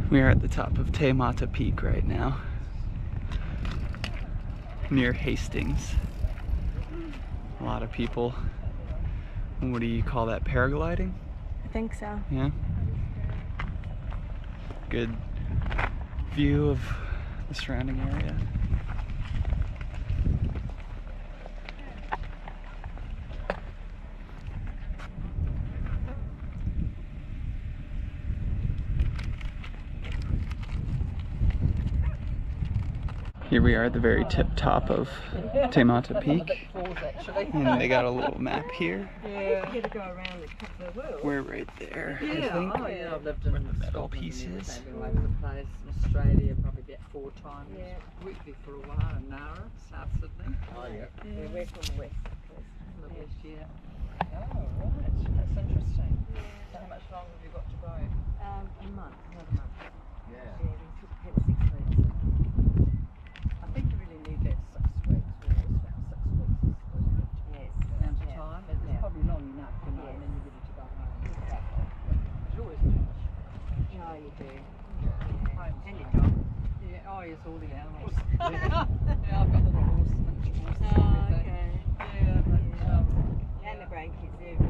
We are at the top of Te Mata Peak right now, near Hastings. A lot of people. What do you call that, paragliding? I think so. Yeah. Good view of the surrounding area. Here we are at the very tip top of Te Mata Peak, and they got a little map here. Yeah. You to go around the world. We're right there, Yeah, I think. oh yeah, I've lived in Where the metal Scotland piece and is. everything, all over the place. In Australia, probably about 4 times. Yeah. Weekly for a while in Nara, South Sydney. Oh, yeah. Yeah, we're from the west. The West, yeah. Oh, right. That's interesting. Yeah. So how much longer have you got to go? A month, another month. Yeah. Yeah, we took had 6 weeks. I think you really need that 6 weeks. Really, it's about 6 weeks is the Yes. amount of Yeah. time. It's Yeah. probably long enough, you know, Yes. and then you're ready to go home. Exactly. You always do. No, you do. Yeah. And your job. Yeah, oh yes, all the animals. Yeah, I've got little horse and horses and Oh, everything. okay. Yeah, but And the grandkids, yeah.